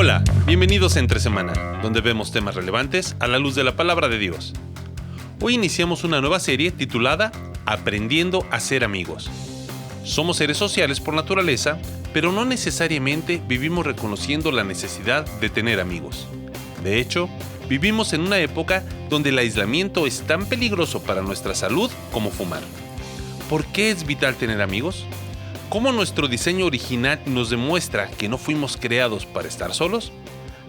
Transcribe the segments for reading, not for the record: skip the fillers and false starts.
Hola, bienvenidos a Entre Semana, donde vemos temas relevantes a la luz de la palabra de Dios. Hoy iniciamos una nueva serie titulada Aprendiendo a ser amigos. Somos seres sociales por naturaleza, pero no necesariamente vivimos reconociendo la necesidad de tener amigos. De hecho, vivimos en una época donde el aislamiento es tan peligroso para nuestra salud como fumar. ¿Por qué es vital tener amigos? ¿Cómo nuestro diseño original nos demuestra que no fuimos creados para estar solos?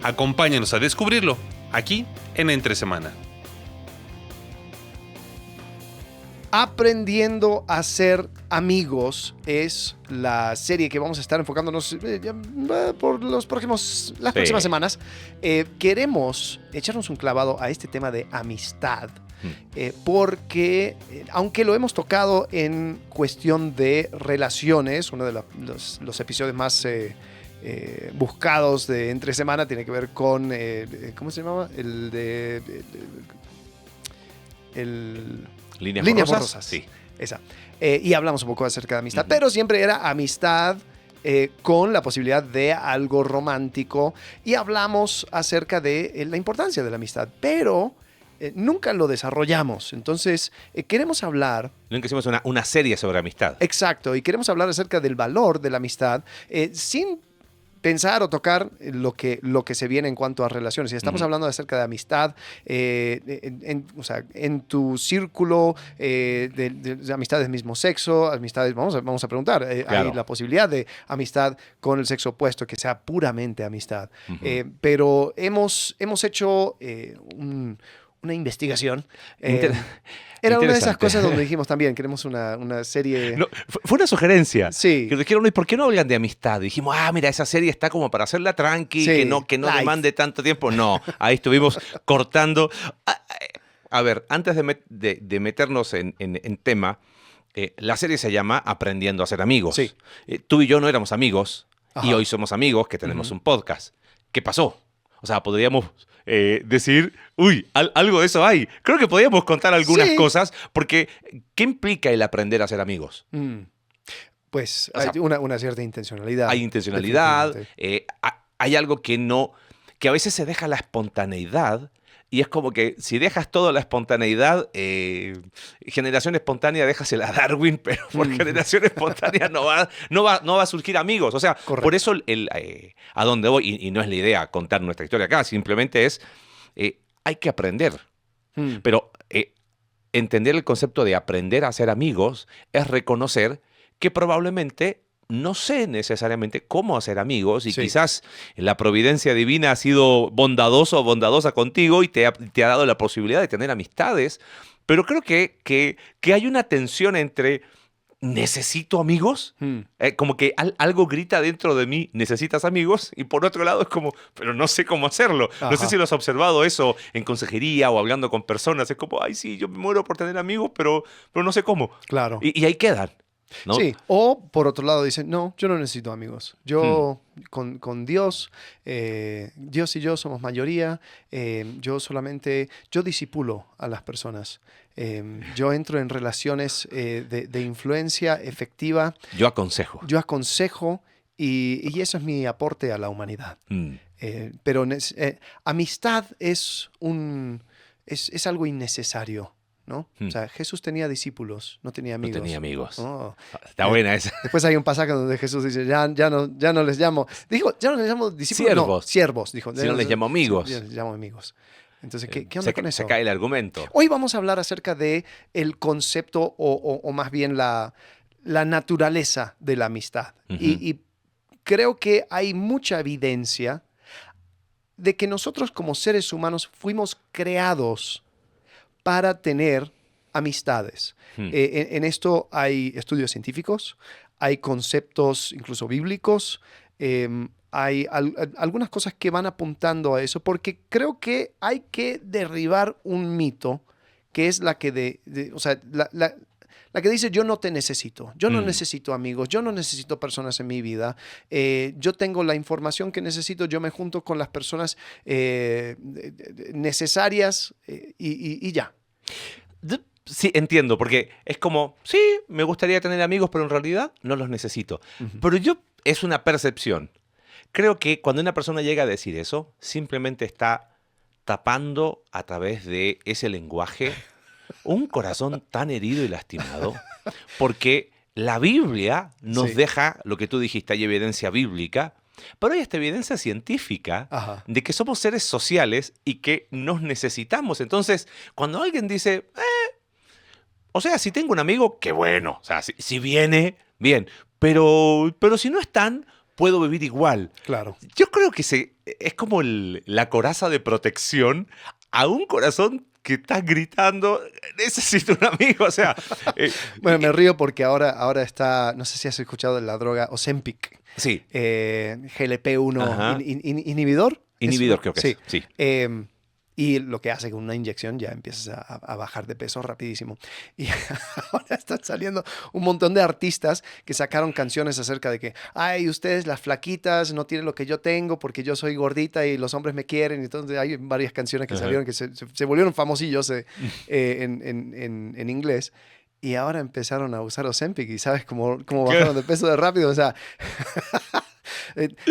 Acompáñanos a descubrirlo, aquí en Entre Semana. Aprendiendo a ser amigos es la serie que vamos a estar enfocándonos por las próximas semanas. Queremos echarnos un clavado a este tema de amistad. Porque aunque lo hemos tocado en cuestión de relaciones, uno de los episodios más buscados de Entre Semana tiene que ver con ¿cómo se llamaba? Líneas borrosas. Sí. Esa. Y hablamos un poco acerca de amistad, pero siempre era amistad con la posibilidad de algo romántico, y hablamos acerca de la importancia de la amistad, pero nunca lo desarrollamos. Entonces, queremos hablar... Nunca hicimos una serie sobre amistad. Exacto, y queremos hablar acerca del valor de la amistad sin pensar o tocar lo que se viene en cuanto a relaciones. Y estamos hablando acerca de amistad, en tu círculo de amistades del mismo sexo, amistades, vamos a preguntar, Claro. hay la posibilidad de amistad con el sexo opuesto, que sea puramente amistad. Pero hemos hecho una investigación. Era una de esas cosas donde dijimos también, queremos una serie... No, fue una sugerencia. Sí. Que nos dijeron, ¿y por qué no hablan de amistad? Y dijimos, mira, esa serie está como para hacerla tranqui, Sí, que no light. demande tanto tiempo. No, ahí estuvimos cortando. A ver, antes de meternos en tema, la serie se llama Aprendiendo a ser amigos. Sí. Tú y yo no éramos amigos, Ajá. y hoy somos amigos que tenemos un podcast. ¿Qué pasó? O sea, podríamos decir, algo de eso hay. Creo que podríamos contar algunas Sí. cosas, porque ¿qué implica el aprender a ser amigos? Pues O sea, hay una cierta intencionalidad. Hay intencionalidad, Definitivamente. hay algo que a veces se deja la espontaneidad, y es como que si dejas toda la espontaneidad, generación espontánea déjasela a Darwin, pero por generación espontánea no va a surgir amigos. O sea, Correcto. por eso a dónde voy, y no es la idea contar nuestra historia acá, simplemente es, hay que aprender. Pero entender el concepto de aprender a ser amigos es reconocer que probablemente no sé necesariamente cómo hacer amigos, y Sí. quizás la providencia divina ha sido bondadoso o bondadosa contigo y te ha dado la posibilidad de tener amistades, pero creo que hay una tensión entre ¿necesito amigos? Como que algo grita dentro de mí, ¿necesitas amigos? Y por otro lado es como, pero no sé cómo hacerlo. No sé Ajá. si lo has observado eso en consejería o hablando con personas. Es como, ay, sí, yo me muero por tener amigos, pero no sé cómo. Claro. Y ahí quedan, ¿no? Sí, o por otro lado dicen, no, yo no necesito amigos. Yo con Dios, Dios y yo somos mayoría, yo disipulo a las personas. Yo entro en relaciones de influencia efectiva, Yo aconsejo. yo aconsejo, y eso es mi aporte a la humanidad. Pero amistad es algo innecesario, ¿no? O sea, Jesús tenía discípulos, no tenía amigos. No tenía amigos. Oh. Está buena esa. Después hay un pasaje donde Jesús dice, ya no les llamo, dijo, ya no les llamo discípulos, Siervos. no, siervos, dijo. Si no les llamo amigos. Sí, les llamo amigos. Entonces, ¿qué onda con eso? Se cae el argumento. Hoy vamos a hablar acerca de el concepto o más bien la naturaleza de la amistad. Y creo que hay mucha evidencia de que nosotros como seres humanos fuimos creados para tener amistades. En esto hay estudios científicos, hay conceptos incluso bíblicos, hay algunas cosas que van apuntando a eso, porque creo que hay que derribar un mito que es la que la que dice, yo no te necesito, yo no necesito amigos, yo no necesito personas en mi vida, yo tengo la información que necesito, yo me junto con las personas necesarias y ya. Sí, entiendo, porque es como, sí, me gustaría tener amigos, pero en realidad no los necesito. Pero es una percepción. Creo que cuando una persona llega a decir eso, simplemente está tapando a través de ese lenguaje un corazón tan herido y lastimado, porque la Biblia nos Sí. deja lo que tú dijiste, hay evidencia bíblica, pero hay esta evidencia científica Ajá. de que somos seres sociales y que nos necesitamos. Entonces, cuando alguien dice, o sea, si tengo un amigo, qué bueno, o sea, si viene, bien, pero si no están, puedo vivir igual. Claro. Yo creo que es como la coraza de protección a un corazón que está gritando, necesito un amigo, o sea... Bueno, me río porque ahora está, no sé si has escuchado de la droga Ozempic, sí, GLP-1 Ajá. Inhibidor. inhibidor creo que Sí. es. Sí. Y lo que hace que con una inyección ya empiezas a bajar de peso rapidísimo. Y ahora están saliendo un montón de artistas que sacaron canciones acerca de que, ay, ustedes las flaquitas no tienen lo que yo tengo porque yo soy gordita y los hombres me quieren. Entonces hay varias canciones que Ajá. salieron que se volvieron famosillos en inglés. Y ahora empezaron a usar Ozempic y sabes cómo bajaron de peso de rápido. O sea,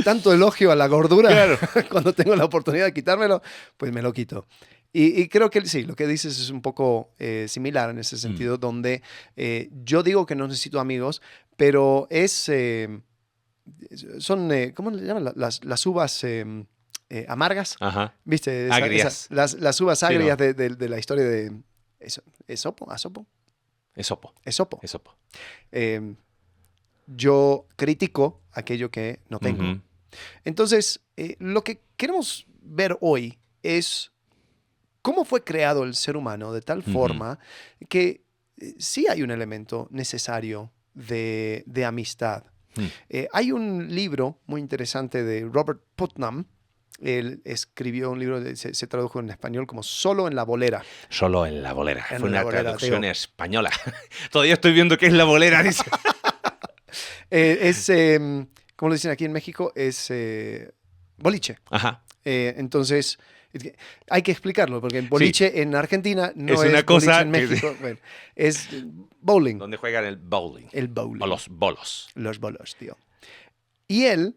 tanto elogio a la gordura, Claro. cuando tengo la oportunidad de quitármelo, pues me lo quito. Y creo que sí, lo que dices es un poco similar en ese sentido, donde yo digo que no necesito amigos, pero son, ¿cómo le llaman? Las uvas amargas, Ajá. ¿viste? Agrias. Las uvas Sí, agrias ¿no? de la historia de Esopo. Esopo. Esopo. Esopo. Yo critico aquello que no tengo. Ujú. Entonces, lo que queremos ver hoy es cómo fue creado el ser humano de tal forma que sí hay un elemento necesario de amistad. Hay un libro muy interesante de Robert Putnam. Él escribió un libro, se tradujo en español como Solo en la bolera. Solo en la bolera. En Fue la una bolera, traducción digo. española. Todavía estoy viendo qué es la bolera, dice. Como lo dicen aquí en México, es boliche. Ajá. Entonces, hay que explicarlo, porque el boliche en Argentina no Es es, una cosa boliche en México. Bueno, es bowling. Donde juegan el bowling. El bowling. O los bolos. Los bolos, tío. Y él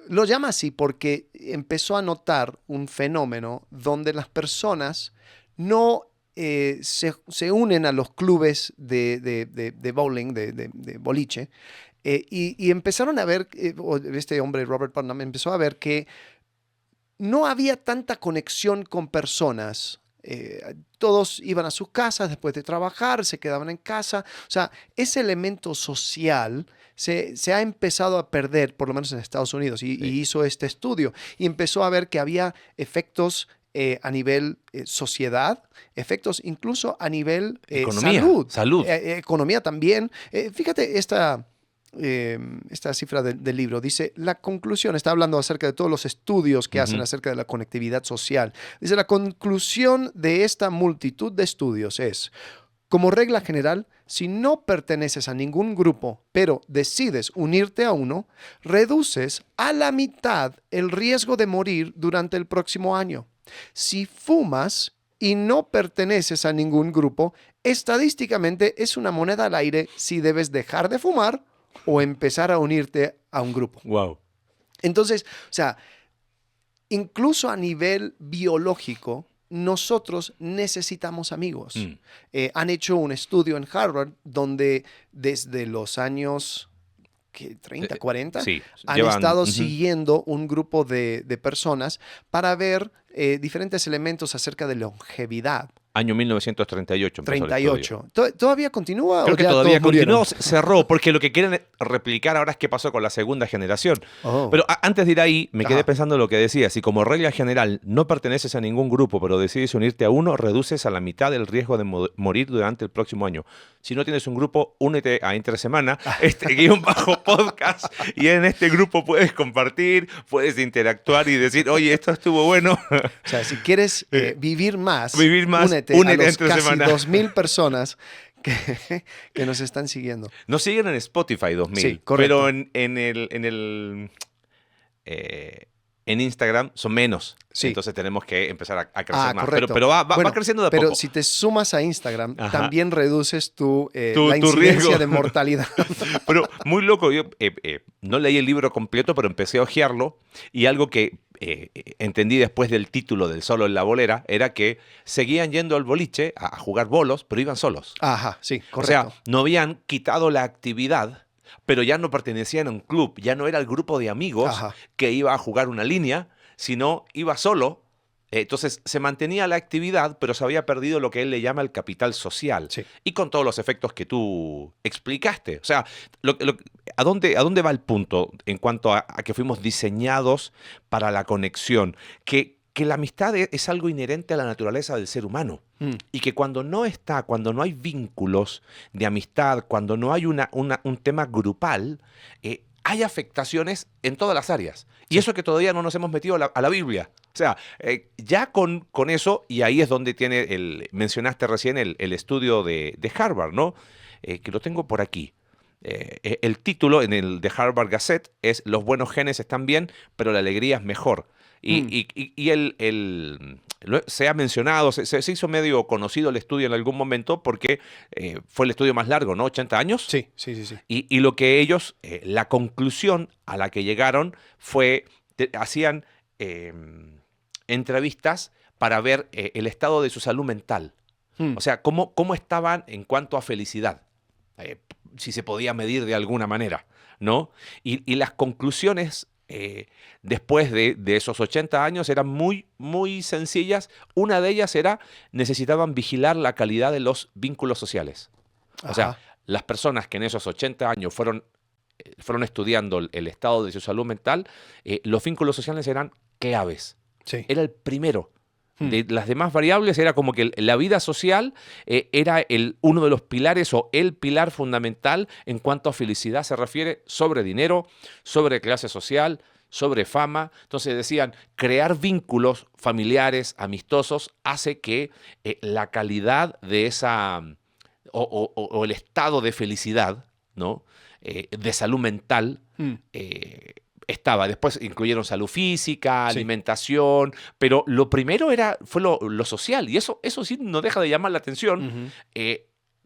lo llama así porque empezó a notar un fenómeno donde las personas no se unen a los clubes de bowling, de boliche, y empezaron a ver, este hombre, Robert Putnam, empezó a ver que no había tanta conexión con personas. Todos iban a sus casas después de trabajar, se quedaban en casa. O sea, ese elemento social se ha empezado a perder, por lo menos en Estados Unidos, y hizo este estudio. Y empezó a ver que había efectos a nivel sociedad, efectos incluso a nivel Economía, salud. Economía también. Fíjate esta cifra del libro. Dice, la conclusión, está hablando acerca de todos los estudios que hacen acerca de la conectividad social. Dice, la conclusión de esta multitud de estudios es, como regla general, si no perteneces a ningún grupo, pero decides unirte a uno, reduces a la mitad el riesgo de morir durante el próximo año. Si fumas y no perteneces a ningún grupo, estadísticamente es una moneda al aire si debes dejar de fumar o empezar a unirte a un grupo. Wow. Entonces, o sea, incluso a nivel biológico, nosotros necesitamos amigos. Han hecho un estudio en Harvard donde desde los años 30, 40, sí, han estado siguiendo un grupo de personas para ver diferentes elementos acerca de longevidad. Año 1938. empezó el estudio. 38. ¿Todavía continúa? Creo o que ya todavía todos murieron? continuó, cerró, porque lo que quieren replicar ahora es qué pasó con la segunda generación. Oh. Pero antes de ir ahí, me quedé Ajá. pensando lo que decía. Si como regla general no perteneces a ningún grupo, pero decides unirte a uno, reduces a la mitad el riesgo de morir durante el próximo año. Si no tienes un grupo, únete a Entre Semana, _podcast, y en este grupo puedes compartir, puedes interactuar y decir, oye, esto estuvo bueno. O sea, si quieres vivir más, únete a los Entre casi Semana. 2,000 personas que nos están siguiendo. Nos siguen en Spotify 2000, Sí, correcto. pero en el en Instagram son menos. Sí. Entonces tenemos que empezar a crecer más. Correcto. Pero va Bueno, creciendo de a pero poco. si te sumas a Instagram, Ajá. también reduces Tu la incidencia riesgo. de mortalidad. Pero muy loco, yo no leí el libro completo, pero empecé a hojearlo y algo que entendí después del título del Solo en la Bolera era que seguían yendo al boliche a jugar bolos, pero iban solos. Ajá, sí, correcto. O sea, no habían quitado la actividad, pero ya no pertenecían a un club, ya no era el grupo de amigos Ajá. que iba a jugar una línea, sino iba solo. Entonces se mantenía la actividad, pero se había perdido lo que él le llama el capital social. Sí. Y con todos los efectos que tú explicaste. O sea, ¿a dónde va el punto en cuanto a que fuimos diseñados para la conexión? Que la amistad es algo inherente a la naturaleza del ser humano. Y que cuando no hay vínculos de amistad, cuando no hay un tema grupal, hay afectaciones en todas las áreas. Y eso que todavía no nos hemos metido a la Biblia. O sea, ya con eso, y ahí es donde mencionaste recién el estudio de Harvard, ¿no? Que lo tengo por aquí. El título en el de Harvard Gazette es Los buenos genes están bien, pero la alegría es mejor. Y se ha mencionado, se hizo medio conocido el estudio en algún momento porque fue el estudio más largo, ¿no? 80 años. Sí. Y lo que ellos, la conclusión a la que llegaron fue, hacían entrevistas para ver el estado de su salud mental. O sea, cómo estaban en cuanto a felicidad. Si se podía medir de alguna manera, ¿no? Y las conclusiones después de esos 80 años eran muy, muy sencillas. Una de ellas era, necesitaban vigilar la calidad de los vínculos sociales. O sea, las personas que en esos 80 años fueron estudiando el estado de su salud mental, los vínculos sociales eran claves. Sí. Era el primero. De las demás variables era como que la vida social era uno de los pilares o el pilar fundamental en cuanto a felicidad se refiere, sobre dinero, sobre clase social, sobre fama. Entonces decían, crear vínculos familiares, amistosos, hace que la calidad de esa o el estado de felicidad, ¿no? De salud mental estaba. Después incluyeron salud física, alimentación, pero lo primero fue lo social, y eso sí no deja de llamar la atención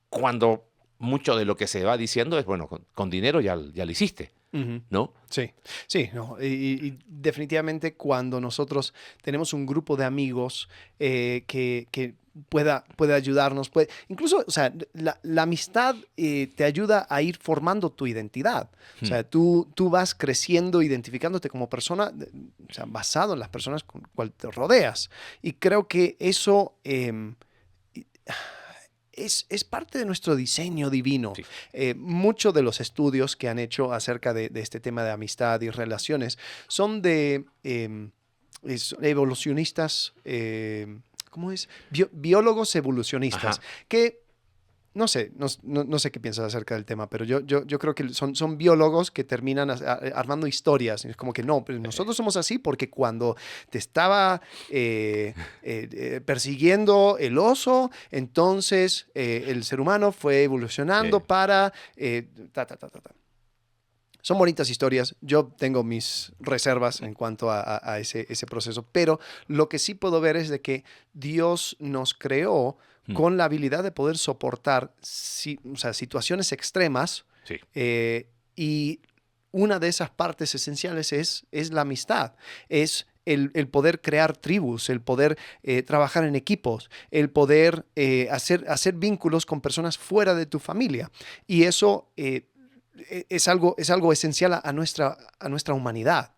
cuando mucho de lo que se va diciendo es, bueno, con dinero ya lo hiciste, ¿no? Sí, no. Y definitivamente cuando nosotros tenemos un grupo de amigos que puede ayudarnos, incluso, o sea, la amistad te ayuda a ir formando tu identidad. O sea, tú vas creciendo, identificándote como persona, o sea, basado en las personas con las cuales te rodeas. Y creo que eso es parte de nuestro diseño divino. Sí. Muchos de los estudios que han hecho acerca de este tema de amistad y relaciones son de evolucionistas, ¿cómo es? Biólogos evolucionistas. Ajá. Que no sé qué piensas acerca del tema, pero yo creo que son biólogos que terminan armando historias. Es como que no, pero nosotros somos así porque cuando te estaba persiguiendo el oso, entonces el ser humano fue evolucionando para... Son bonitas historias. Yo tengo mis reservas en cuanto a ese proceso, pero lo que sí puedo ver es de que Dios nos creó con la habilidad de poder soportar situaciones extremas. Sí. Y una de esas partes esenciales es la amistad. Es el poder crear tribus, el poder trabajar en equipos, el poder hacer vínculos con personas fuera de tu familia. Y eso es algo esencial a nuestra humanidad.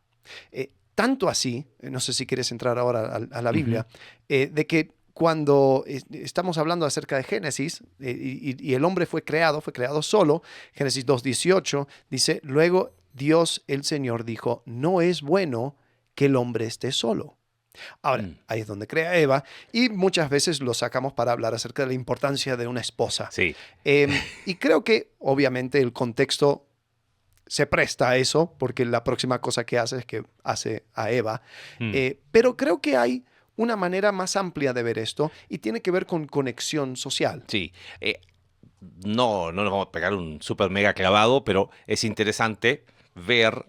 Tanto así, no sé si quieres entrar ahora a la Biblia, de que cuando estamos hablando acerca de Génesis y el hombre fue creado solo, Génesis 2:18 dice, luego Dios el Señor dijo, no es bueno que el hombre esté solo. Ahora, ahí es donde crea Eva y muchas veces lo sacamos para hablar acerca de la importancia de una esposa. Sí. Y creo que obviamente el contexto se presta a eso porque la próxima cosa que hace es que hace a Eva. Pero creo que hay una manera más amplia de ver esto y tiene que ver con conexión social. Sí. No nos vamos a pegar un súper mega clavado, pero es interesante ver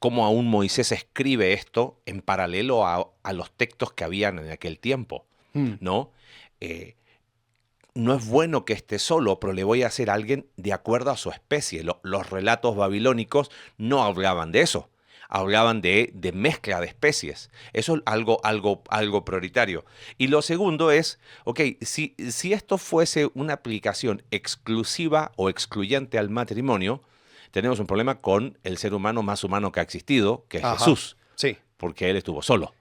cómo aún Moisés escribe esto en paralelo a los textos que habían en aquel tiempo, ¿no? No es bueno que esté solo, pero le voy a hacer a alguien de acuerdo a su especie. Los relatos babilónicos no hablaban de eso. Hablaban de mezcla de especies. Eso es algo prioritario. Y lo segundo es, ok, si esto fuese una aplicación exclusiva o excluyente al matrimonio, tenemos un problema con el ser humano más humano que ha existido, que es Jesús. Sí. Porque él estuvo solo.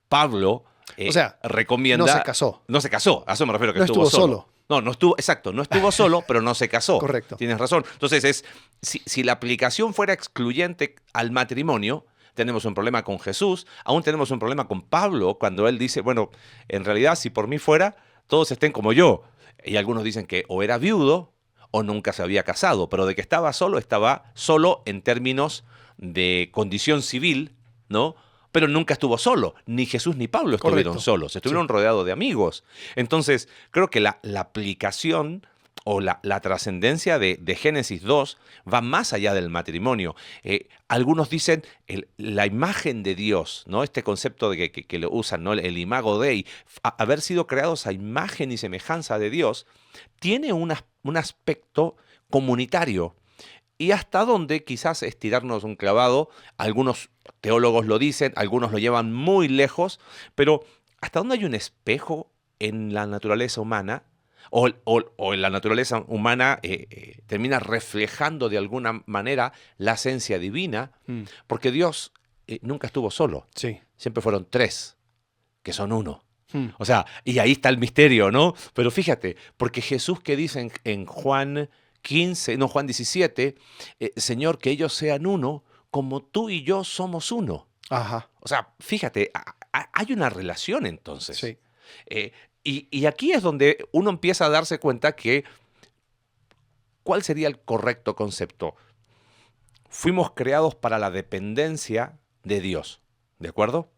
Pablo o sea, recomienda... no se casó. No se casó, a eso me refiero, que no estuvo solo. No estuvo solo, pero no se casó. Correcto. Tienes razón. Entonces, si la aplicación fuera excluyente al matrimonio, tenemos un problema con Jesús, aún tenemos un problema con Pablo, cuando él dice, bueno, en realidad, si por mí fuera, todos estén como yo. Y algunos dicen que o era viudo o nunca se había casado, pero de que estaba solo en términos de condición civil, ¿no? Pero nunca estuvo solo. Ni Jesús ni Pablo estuvieron solos. Estuvieron rodeados de amigos. Entonces, creo que la aplicación o la trascendencia de Génesis 2 va más allá del matrimonio. Algunos dicen la imagen de Dios, ¿no? Este concepto de que lo usan, ¿no? El imago Dei, haber sido creados a imagen y semejanza de Dios, tiene un aspecto comunitario. Y hasta donde quizás estirarnos un clavado, algunos teólogos lo dicen, algunos lo llevan muy lejos, pero hasta dónde hay un espejo en la naturaleza humana, o en la naturaleza humana termina reflejando de alguna manera la esencia divina, porque Dios nunca estuvo solo, siempre fueron tres, que son uno. O sea, y ahí está el misterio, ¿no? Pero fíjate, porque Jesús que dice en Juan 17, Señor, que ellos sean uno, como tú y yo somos uno. Ajá. O sea, fíjate, hay una relación entonces. Sí. Y aquí es donde uno empieza a darse cuenta que ¿cuál sería el correcto concepto? Fuimos creados para la dependencia de Dios, ¿de acuerdo?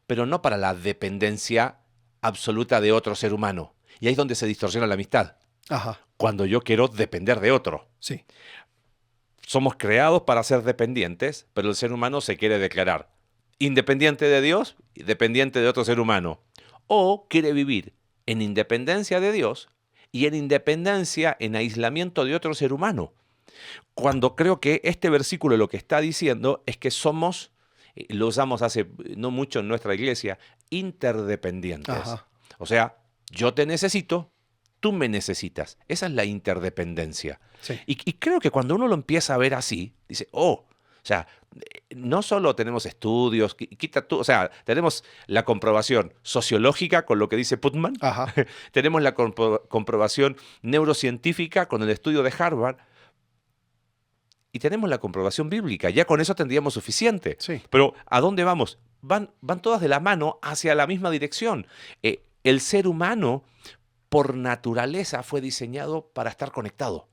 Pero no para la dependencia absoluta de otro ser humano. Y ahí es donde se distorsiona la amistad. Ajá. Cuando yo quiero depender de otro. Sí. Somos creados para ser dependientes, pero el ser humano se quiere declarar independiente de Dios y dependiente de otro ser humano. O quiere vivir en independencia de Dios y en independencia, en aislamiento de otro ser humano. Cuando creo que este versículo lo que está diciendo es que somos, lo usamos hace no mucho en nuestra iglesia, interdependientes. Ajá. O sea, yo te necesito, tú me necesitas. Esa es la interdependencia. Sí. Y creo que cuando uno lo empieza a ver así, dice, o sea, no solo tenemos estudios, o sea, tenemos la comprobación sociológica con lo que dice Putnam, Ajá. tenemos la comprobación neurocientífica con el estudio de Harvard, y tenemos la comprobación bíblica. Ya con eso tendríamos suficiente. Sí. Pero ¿a dónde vamos? Van todas de la mano hacia la misma dirección. El ser humano, por naturaleza, fue diseñado para estar conectado.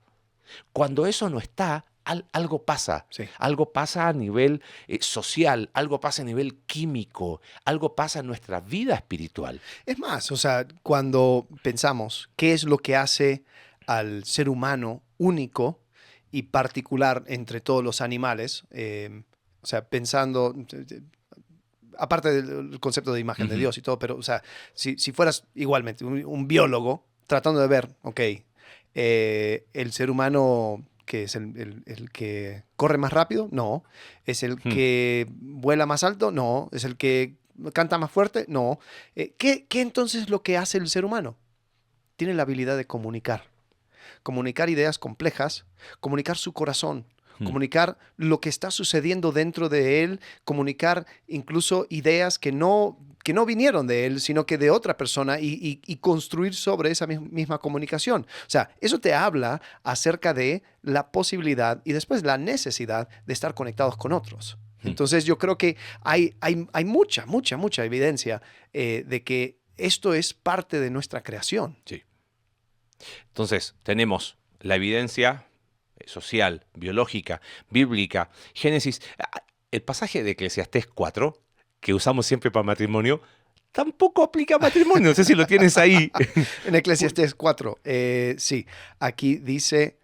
Cuando eso no está, algo pasa. Sí. Algo pasa a nivel social, algo pasa a nivel químico, algo pasa en nuestra vida espiritual. Es más, o sea, cuando pensamos qué es lo que hace al ser humano único y particular entre todos los animales, o sea, pensando, aparte del concepto de imagen de Dios y todo, pero, o sea, si fueras igualmente un biólogo tratando de ver, ok, el ser humano que es el que corre más rápido, no, es el que vuela más alto, no, es el que canta más fuerte, no. ¿Qué entonces es lo que hace el ser humano? Tiene la habilidad de comunicar ideas complejas, comunicar su corazón, comunicar lo que está sucediendo dentro de él, comunicar incluso ideas que no vinieron de él, sino que de otra persona y construir sobre esa misma comunicación. O sea, eso te habla acerca de la posibilidad y después la necesidad de estar conectados con otros. Entonces yo creo que hay mucha evidencia de que esto es parte de nuestra creación. Sí. Entonces, tenemos la evidencia social, biológica, bíblica, Génesis. El pasaje de Eclesiastés 4, que usamos siempre para matrimonio, tampoco aplica a matrimonio. No sé si lo tienes ahí. En Eclesiastés 4, sí. Aquí dice...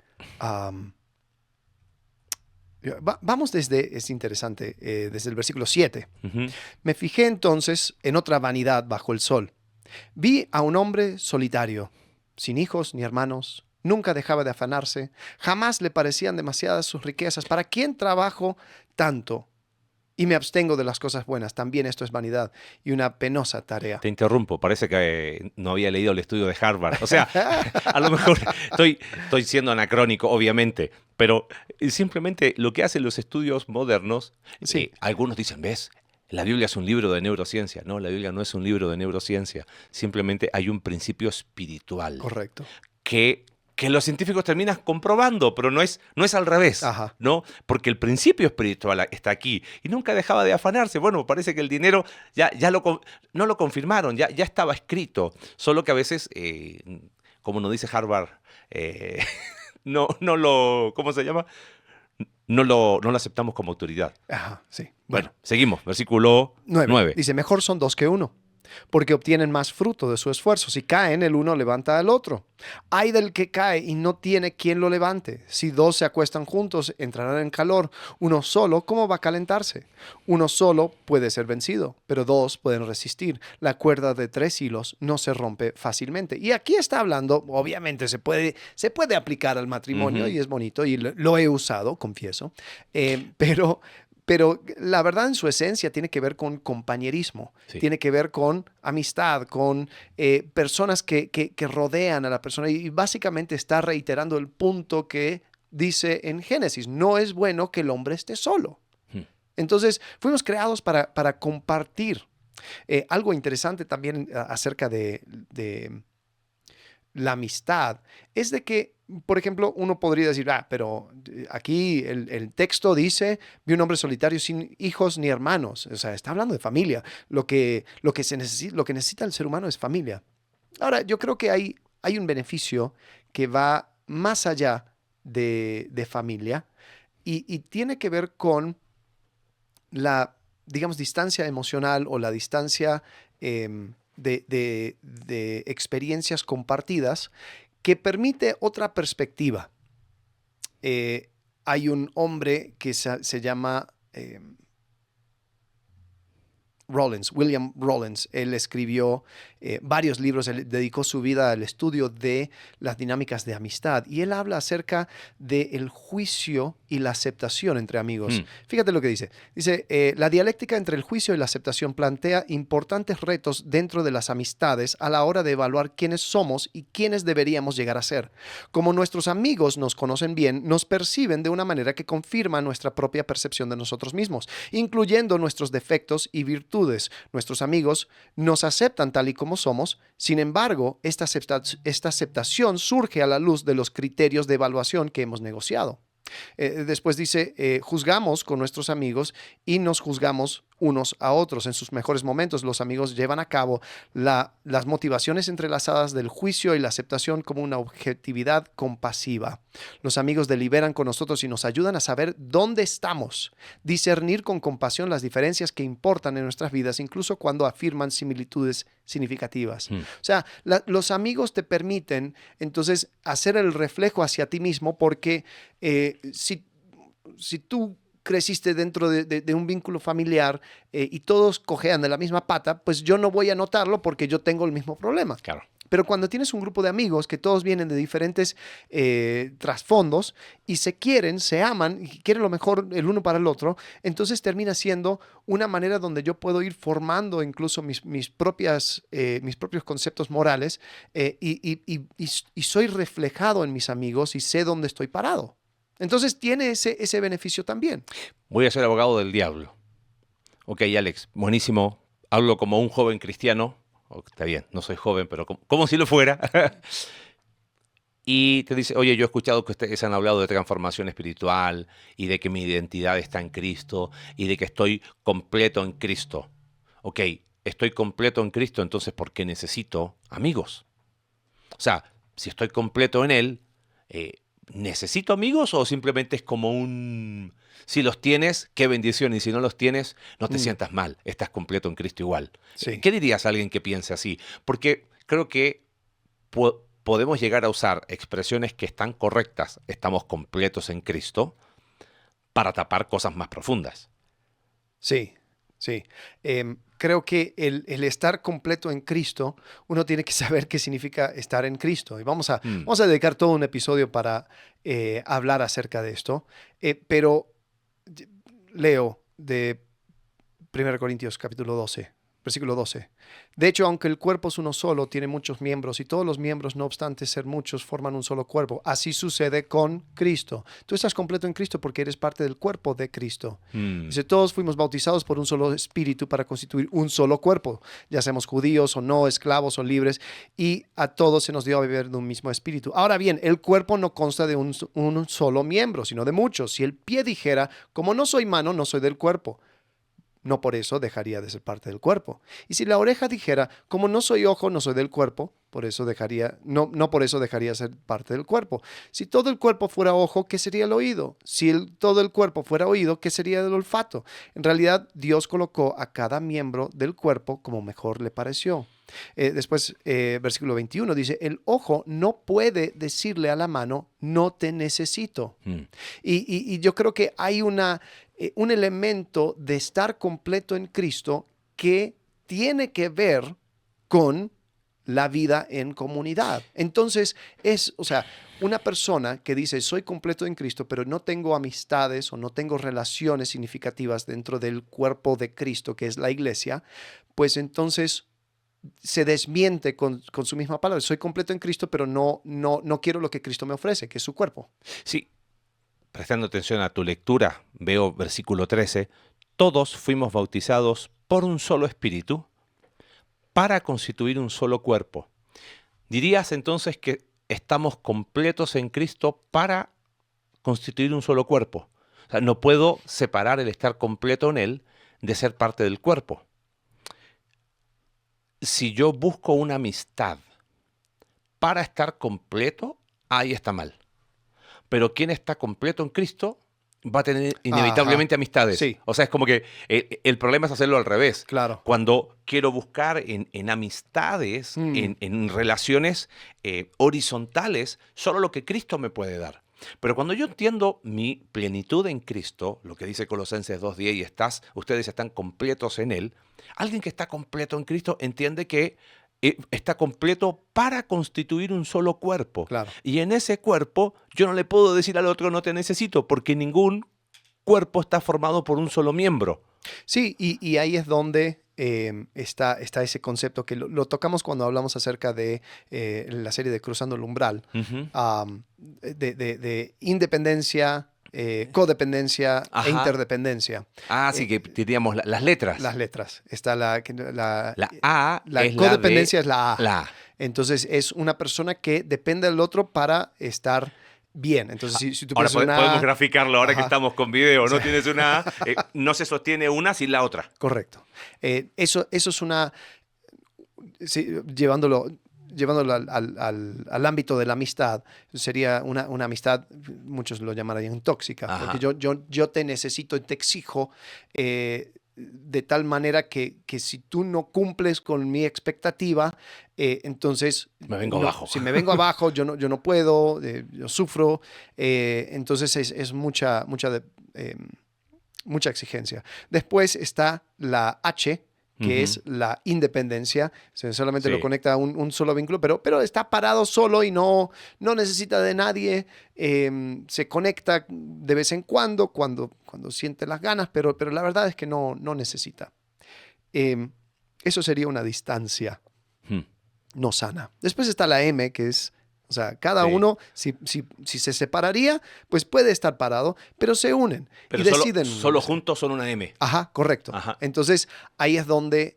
Vamos es interesante, desde el versículo 7. Ujú. Me fijé entonces en otra vanidad bajo el sol. Vi a un hombre solitario, sin hijos ni hermanos. Nunca dejaba de afanarse. Jamás le parecían demasiadas sus riquezas. ¿Para quién trabajo tanto? Y me abstengo de las cosas buenas. También esto es vanidad y una penosa tarea. Te interrumpo, parece que no había leído el estudio de Harvard. O sea, a lo mejor estoy siendo anacrónico, obviamente, pero simplemente lo que hacen los estudios modernos, Sí. algunos dicen, ¿ves? La Biblia es un libro de neurociencia. No, la Biblia no es un libro de neurociencia. Simplemente hay un principio espiritual Correcto. que los científicos terminan comprobando, pero no es al revés, Ajá. ¿no? Porque el principio espiritual está aquí y nunca dejaba de afanarse. Bueno, parece que el dinero no lo confirmaron, ya estaba escrito, solo que a veces, como nos dice Harvard, ¿cómo se llama? No lo aceptamos como autoridad. Ajá, sí. Bueno, seguimos, versículo 9. Dice, mejor son dos que uno, porque obtienen más fruto de su esfuerzo. Si caen, el uno levanta al otro. Ay del que cae y no tiene quien lo levante. Si dos se acuestan juntos, entrarán en calor. Uno solo, ¿cómo va a calentarse? Uno solo puede ser vencido, pero dos pueden resistir. La cuerda de 3 hilos no se rompe fácilmente. Y aquí está hablando, obviamente se puede aplicar al matrimonio Ujú. y es bonito y lo he usado, confieso, pero la verdad en su esencia tiene que ver con compañerismo, Sí. tiene que ver con amistad, con personas que rodean a la persona y básicamente está reiterando el punto que dice en Génesis, no es bueno que el hombre esté solo. Hmm. Entonces fuimos creados para compartir. Algo interesante también acerca de la amistad es de que, por ejemplo, uno podría decir, pero aquí el texto dice, vi un hombre solitario sin hijos ni hermanos. O sea, está hablando de familia. Lo que necesita el ser humano es familia. Ahora, yo creo que hay un beneficio que va más allá de familia y tiene que ver con la, digamos, distancia emocional o la distancia de experiencias compartidas que permite otra perspectiva. Hay un hombre que se llama William Rollins. Él escribió varios libros, él dedicó su vida al estudio de las dinámicas de amistad y él habla acerca del juicio y la aceptación entre amigos. Fíjate lo que dice. Dice, la dialéctica entre el juicio y la aceptación plantea importantes retos dentro de las amistades a la hora de evaluar quiénes somos y quiénes deberíamos llegar a ser. Como nuestros amigos nos conocen bien, nos perciben de una manera que confirma nuestra propia percepción de nosotros mismos, incluyendo nuestros defectos y virtudes. Nuestros amigos nos aceptan tal y como somos, sin embargo, esta aceptación surge a la luz de los criterios de evaluación que hemos negociado. Después dice, juzgamos con nuestros amigos y nos juzgamos unos a otros. En sus mejores momentos, los amigos llevan a cabo las motivaciones entrelazadas del juicio y la aceptación como una objetividad compasiva. Los amigos deliberan con nosotros y nos ayudan a saber dónde estamos, discernir con compasión las diferencias que importan en nuestras vidas, incluso cuando afirman similitudes significativas. O sea, los amigos te permiten entonces hacer el reflejo hacia ti mismo porque si tú creciste dentro de un vínculo familiar y todos cojean de la misma pata, pues yo no voy a notarlo porque yo tengo el mismo problema. Claro. Pero cuando tienes un grupo de amigos que todos vienen de diferentes trasfondos y se quieren, se aman y quieren lo mejor el uno para el otro, entonces termina siendo una manera donde yo puedo ir formando incluso mis propios conceptos morales y soy reflejado en mis amigos y sé dónde estoy parado. Entonces tiene ese beneficio también. Voy a ser abogado del diablo. Ok, Alex, buenísimo. Hablo como un joven cristiano. Está bien, no soy joven, pero como si lo fuera. Y te dice, oye, yo he escuchado que ustedes han hablado de transformación espiritual y de que mi identidad está en Cristo y de que estoy completo en Cristo. Ok, estoy completo en Cristo, entonces ¿por qué necesito amigos? O sea, si estoy completo en Él, ¿necesito amigos o simplemente es como un... Si los tienes, qué bendición, y si no los tienes, no te sientas mal, estás completo en Cristo igual. Sí. ¿Qué dirías a alguien que piense así? Porque creo que podemos llegar a usar expresiones que están correctas, estamos completos en Cristo, para tapar cosas más profundas. Sí, sí. Creo que el estar completo en Cristo, uno tiene que saber qué significa estar en Cristo. Y vamos a dedicar todo un episodio para hablar acerca de esto. Pero leo de 1 Corintios capítulo 12, versículo 12. De hecho, aunque el cuerpo es uno solo, tiene muchos miembros y todos los miembros, no obstante ser muchos, forman un solo cuerpo. Así sucede con Cristo. Tú estás completo en Cristo porque eres parte del cuerpo de Cristo. Dice, todos fuimos bautizados por un solo espíritu para constituir un solo cuerpo, ya seamos judíos o no, esclavos o libres, y a todos se nos dio a beber de un mismo espíritu. Ahora bien, el cuerpo no consta de un solo miembro, sino de muchos. Si el pie dijera, como no soy mano, no soy del cuerpo, no por eso dejaría de ser parte del cuerpo. Y si la oreja dijera, como no soy ojo, no soy del cuerpo, no por eso dejaría de ser parte del cuerpo. Si todo el cuerpo fuera ojo, ¿qué sería el oído? Si todo el cuerpo fuera oído, ¿qué sería el olfato? En realidad, Dios colocó a cada miembro del cuerpo como mejor le pareció. Después, versículo 21 dice, el ojo no puede decirle a la mano, no te necesito. Y yo creo que hay un elemento de estar completo en Cristo que tiene que ver con la vida en comunidad. Entonces, una persona que dice, soy completo en Cristo, pero no tengo amistades o no tengo relaciones significativas dentro del cuerpo de Cristo, que es la iglesia, pues entonces se desmiente con su misma palabra. Soy completo en Cristo, pero no quiero lo que Cristo me ofrece, que es su cuerpo. Sí, prestando atención a tu lectura, veo versículo 13, todos fuimos bautizados por un solo espíritu para constituir un solo cuerpo. ¿Dirías entonces que estamos completos en Cristo para constituir un solo cuerpo? O sea, no puedo separar el estar completo en Él de ser parte del cuerpo. Si yo busco una amistad para estar completo, ahí está mal. Pero quien está completo en Cristo va a tener inevitablemente amistades. Sí. O sea, es como que el problema es hacerlo al revés. Claro. Cuando quiero buscar en amistades, en relaciones horizontales, solo lo que Cristo me puede dar. Pero cuando yo entiendo mi plenitud en Cristo, lo que dice Colosenses 2:10, y ustedes están completos en Él, alguien que está completo en Cristo entiende que está completo para constituir un solo cuerpo. Claro. Y en ese cuerpo yo no le puedo decir al otro no te necesito, porque ningún cuerpo está formado por un solo miembro. Sí, y ahí es donde está ese concepto que lo tocamos cuando hablamos acerca de la serie de Cruzando el Umbral, de independencia, codependencia e interdependencia. Sí, que diríamos las letras. Las letras. Está la A. La codependencia es la A. Entonces es una persona que depende del otro para estar bien. Entonces, si tú ahora podemos A, graficarlo ahora que estamos con video, ¿no? Tienes una A, no se sostiene una sin la otra. Correcto. Eso es una... Sí, llevándolo al ámbito de la amistad, sería una amistad, muchos lo llamarían tóxica, porque yo te necesito y te exijo de tal manera que si tú no cumples con mi expectativa, entonces... Me vengo abajo. Si me vengo abajo, yo no puedo, yo sufro, entonces es mucha exigencia. Después está la H, que es la independencia. Solamente lo conecta a un solo vínculo, pero está parado solo y no necesita de nadie. Se conecta de vez en cuando siente las ganas, pero la verdad es que no necesita. Eso sería una distancia no sana. Después está la M, que es... O sea, cada uno, si se separaría, pues puede estar parado, pero se unen pero y deciden. Solo juntos son una M. Ajá, correcto. Ajá. Entonces, ahí es donde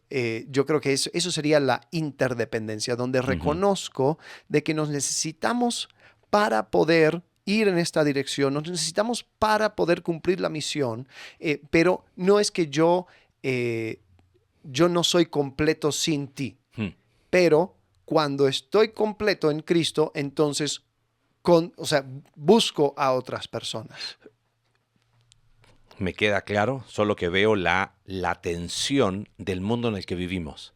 yo creo que eso sería la interdependencia, donde reconozco de que nos necesitamos para poder ir en esta dirección, nos necesitamos para poder cumplir la misión, pero no es que yo no soy completo sin ti, pero... Cuando estoy completo en Cristo, entonces busco a otras personas. Me queda claro, solo que veo la tensión del mundo en el que vivimos.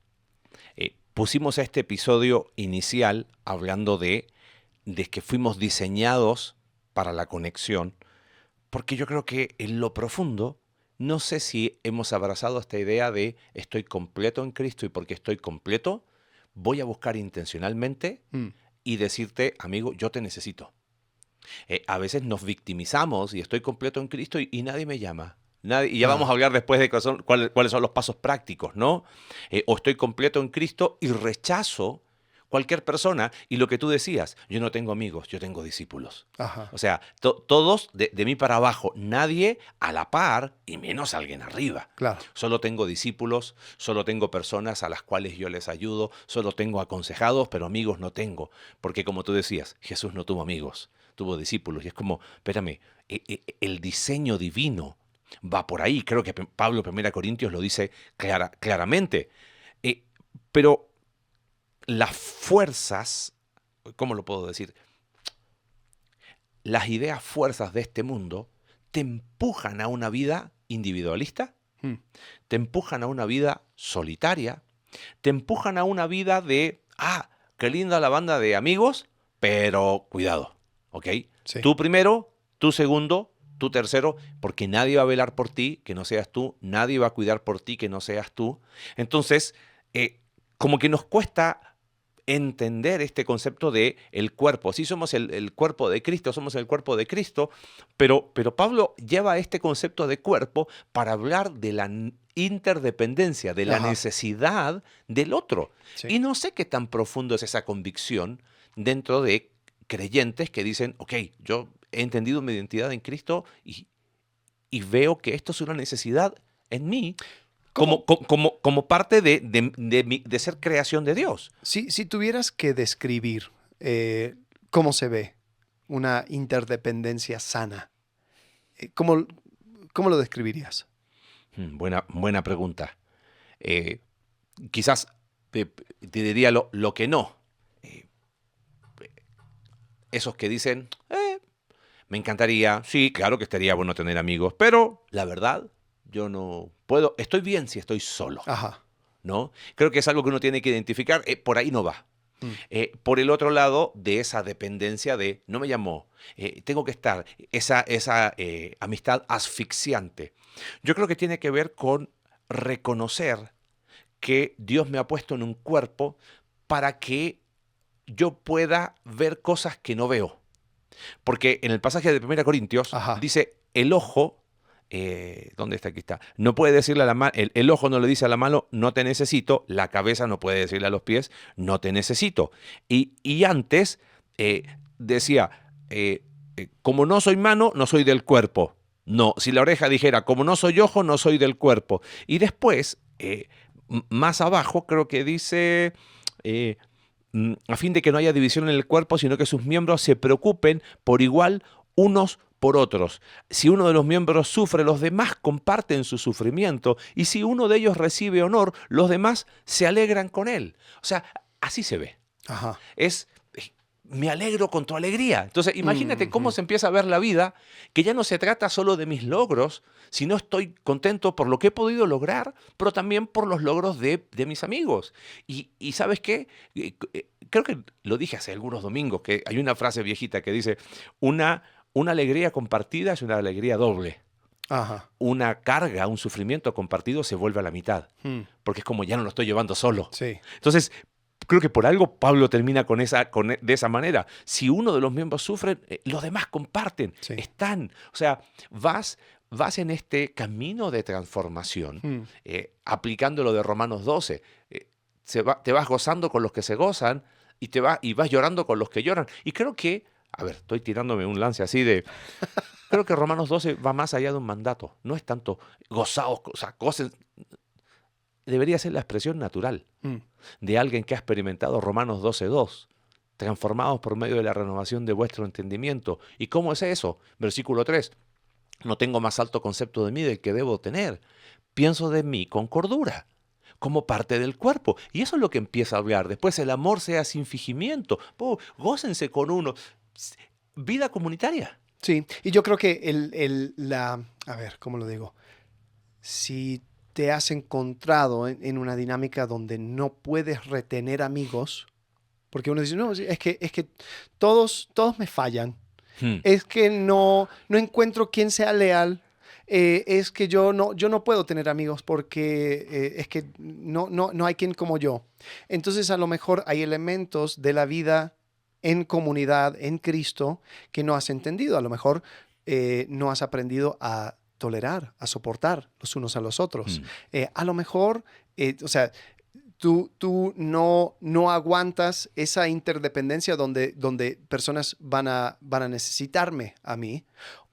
Pusimos este episodio inicial hablando de que fuimos diseñados para la conexión, porque yo creo que en lo profundo, no sé si hemos abrazado esta idea de estoy completo en Cristo y porque estoy completo, voy a buscar intencionalmente Mm. y decirte, amigo, yo te necesito. A veces nos victimizamos y estoy completo en Cristo y nadie me llama. Y ya vamos a hablar después de cuáles son los pasos prácticos, ¿no? O estoy completo en Cristo y rechazo cualquier persona. Y lo que tú decías, yo no tengo amigos, yo tengo discípulos. Ajá. O sea, todos de mí para abajo, nadie a la par y menos alguien arriba. Claro. Solo tengo discípulos, solo tengo personas a las cuales yo les ayudo, solo tengo aconsejados, pero amigos no tengo. Porque como tú decías, Jesús no tuvo amigos, tuvo discípulos. Y es como, espérame, el diseño divino va por ahí. Creo que Pablo, 1 Corintios, lo dice claramente. Pero las fuerzas, ¿cómo lo puedo decir? Las ideas fuerzas de este mundo te empujan a una vida individualista, te empujan a una vida solitaria, te empujan a una vida de, qué linda la banda de amigos, pero cuidado, ¿ok? Sí. Tú primero, tú segundo, tú tercero, porque nadie va a velar por ti que no seas tú, nadie va a cuidar por ti que no seas tú. Entonces, como que nos cuesta entender este concepto de el cuerpo. Sí, somos el cuerpo de Cristo, somos el cuerpo de Cristo, pero Pablo lleva este concepto de cuerpo para hablar de la interdependencia, de la necesidad del otro. Sí. Y no sé qué tan profundo es esa convicción dentro de creyentes que dicen, ok, yo he entendido mi identidad en Cristo y veo que esto es una necesidad en mí, como parte de ser creación de Dios. Si tuvieras que describir cómo se ve una interdependencia sana, ¿cómo lo describirías? Buena pregunta. Quizás te diría lo que no. Esos que dicen, me encantaría, sí, claro que estaría bueno tener amigos, pero la verdad, yo no puedo, estoy bien si estoy solo. Ajá. ¿No? Creo que es algo que uno tiene que identificar, por ahí no va. Por el otro lado, de esa dependencia de, no me llamó, tengo que estar, esa amistad asfixiante. Yo creo que tiene que ver con reconocer que Dios me ha puesto en un cuerpo para que yo pueda ver cosas que no veo. Porque en el pasaje de 1 Corintios dice, el ojo, ¿dónde está? Aquí está. No puede decirle a la mano, el ojo no le dice a la mano, no te necesito, la cabeza no puede decirle a los pies, no te necesito. Y antes decía, como no soy mano, no soy del cuerpo. No, si la oreja dijera, como no soy ojo, no soy del cuerpo. Y después, más abajo, creo que dice, a fin de que no haya división en el cuerpo, sino que sus miembros se preocupen por igual unos por otros. Si uno de los miembros sufre, los demás comparten su sufrimiento, y si uno de ellos recibe honor, los demás se alegran con él. O sea, así se ve. Ajá. Me alegro con tu alegría. Entonces, imagínate cómo se empieza a ver la vida, que ya no se trata solo de mis logros, sino estoy contento por lo que he podido lograr, pero también por los logros de mis amigos. Y ¿sabes qué? Creo que lo dije hace algunos domingos, que hay una frase viejita que dice, una alegría compartida es una alegría doble. Ajá. Una carga, un sufrimiento compartido se vuelve a la mitad, porque es como ya no lo estoy llevando solo. Sí. Entonces, creo que por algo Pablo termina de esa manera. Si uno de los miembros sufre, los demás comparten, están. O sea, vas en este camino de transformación, aplicando lo de Romanos 12. Te vas gozando con los que se gozan y vas llorando con los que lloran. Y creo que, a ver, estoy tirándome un lance así de... Creo que Romanos 12 va más allá de un mandato. No es tanto gozaos, o sea, gocen. Debería ser la expresión natural de alguien que ha experimentado Romanos 12:2, transformados por medio de la renovación de vuestro entendimiento. ¿Y cómo es eso? Versículo 3. No tengo más alto concepto de mí del que debo tener. Pienso de mí con cordura, como parte del cuerpo. Y eso es lo que empieza a hablar. Después el amor sea sin fingimiento. Gócense con uno. Vida comunitaria. Sí, y yo creo que a ver, ¿cómo lo digo? Si te has encontrado en una dinámica donde no puedes retener amigos, porque uno dice, no, es que todos me fallan, Es que no encuentro quien sea leal. Es que yo no puedo tener amigos porque es que no hay quien como yo. Entonces, a lo mejor hay elementos de la vida en comunidad, en Cristo, que no has entendido. A lo mejor no has aprendido a tolerar, a soportar los unos a los otros. A lo mejor, o sea, tú no aguantas esa interdependencia donde personas van a necesitarme a mí.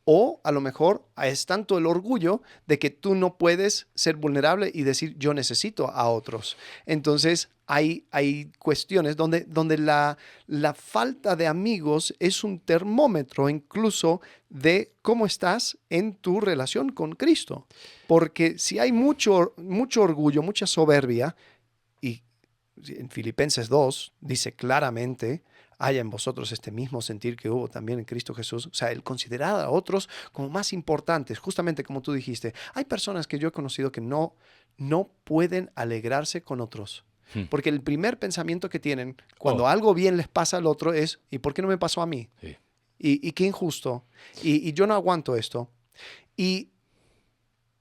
O a lo mejor es tanto el orgullo de que tú no puedes ser vulnerable y decir yo necesito a otros. Entonces hay cuestiones donde la falta de amigos es un termómetro incluso de cómo estás en tu relación con Cristo. Porque si hay mucho orgullo, mucha soberbia, y en Filipenses 2 dice claramente, haya en vosotros este mismo sentir que hubo también en Cristo Jesús. O sea, el considerar a otros como más importantes, justamente como tú dijiste. Hay personas que yo he conocido que no pueden alegrarse con otros. Porque el primer pensamiento que tienen cuando algo bien les pasa al otro es, ¿y por qué no me pasó a mí? Sí. Y qué injusto. Y yo no aguanto esto. Y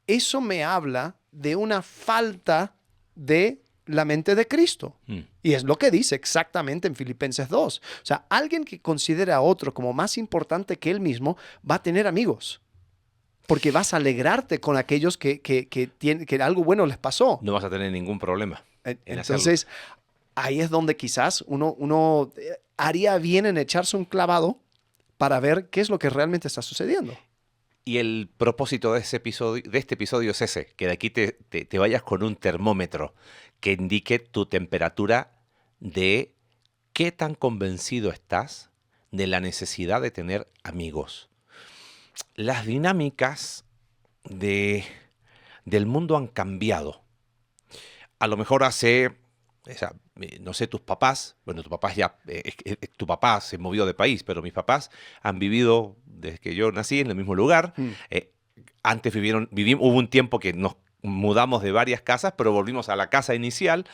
eso me habla de una falta de la mente de Cristo. Y es lo que dice exactamente en Filipenses 2. O sea, alguien que considera a otro como más importante que él mismo va a tener amigos. Porque vas a alegrarte con aquellos que algo bueno les pasó. No vas a tener ningún problema. Entonces, ahí es donde quizás uno haría bien en echarse un clavado para ver qué es lo que realmente está sucediendo. Y el propósito de este episodio es ese, que de aquí te vayas con un termómetro que indique tu temperatura de qué tan convencido estás de la necesidad de tener amigos. Las dinámicas del mundo han cambiado. A lo mejor no sé, tus papás, bueno, tu papá se movió de país, pero mis papás han vivido desde que yo nací en el mismo lugar. Antes hubo un tiempo que nos mudamos de varias casas, pero volvimos a la casa inicial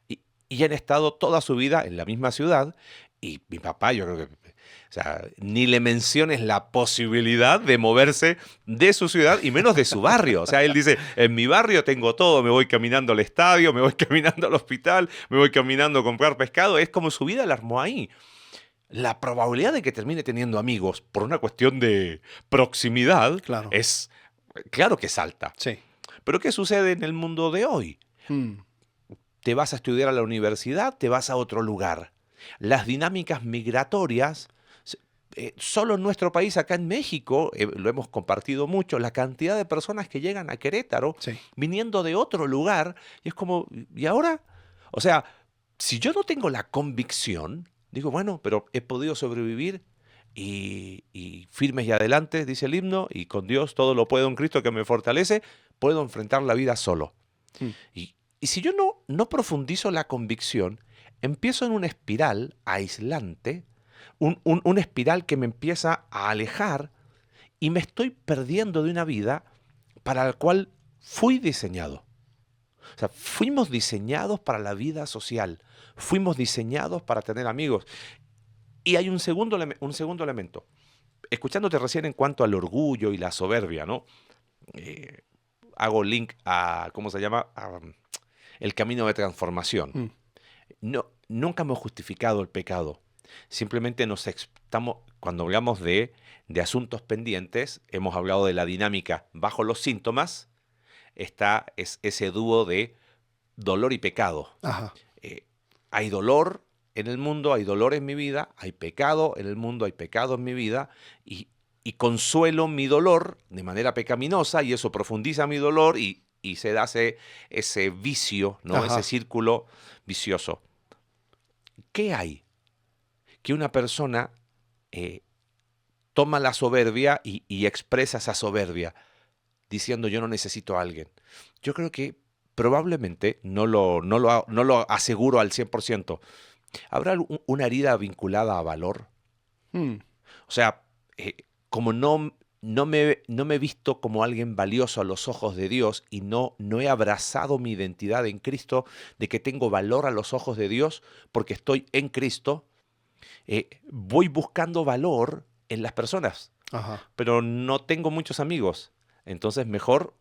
y han estado toda su vida en la misma ciudad. Y mi papá, yo creo que, o sea, ni le menciones la posibilidad de moverse de su ciudad y menos de su barrio. O sea, él dice, en mi barrio tengo todo, me voy caminando al estadio, me voy caminando al hospital, me voy caminando a comprar pescado. Es como su vida la armó ahí. La probabilidad de que termine teniendo amigos por una cuestión de proximidad es, claro que es alta. Sí. Pero ¿qué sucede en el mundo de hoy? Te vas a estudiar a la universidad, te vas a otro lugar. Las dinámicas migratorias, solo en nuestro país, acá en México, lo hemos compartido mucho, la cantidad de personas que llegan a Querétaro viniendo de otro lugar, y es como, ¿y ahora? O sea, si yo no tengo la convicción, digo, bueno, pero he podido sobrevivir y firmes y adelante, dice el himno, y con Dios todo lo puedo en Cristo que me fortalece, puedo enfrentar la vida solo. Y si yo no profundizo la convicción, empiezo en una espiral aislante, una espiral que me empieza a alejar y me estoy perdiendo de una vida para la cual fui diseñado. O sea, fuimos diseñados para la vida social, fuimos diseñados para tener amigos. Y hay un segundo elemento. Escuchándote recién en cuanto al orgullo y la soberbia, ¿no? Hago link a, ¿cómo se llama? El camino de transformación. Nunca hemos justificado el pecado. Simplemente cuando hablamos de asuntos pendientes, hemos hablado de la dinámica bajo los síntomas, es ese dúo de dolor y pecado. Hay dolor en el mundo, hay dolor en mi vida, hay pecado en el mundo, hay pecado en mi vida, y consuelo mi dolor de manera pecaminosa, y eso profundiza mi dolor y se da ese vicio, ¿no? Ese círculo vicioso. ¿Qué hay? Que una persona toma la soberbia y expresa esa soberbia diciendo yo no necesito a alguien. Yo creo que probablemente, no lo aseguro al 100%, ¿habrá una herida vinculada a valor? O sea, como no me he visto como alguien valioso a los ojos de Dios y no he abrazado mi identidad en Cristo, de que tengo valor a los ojos de Dios porque estoy en Cristo, voy buscando valor en las personas, Ajá. pero no tengo muchos amigos. Entonces mejor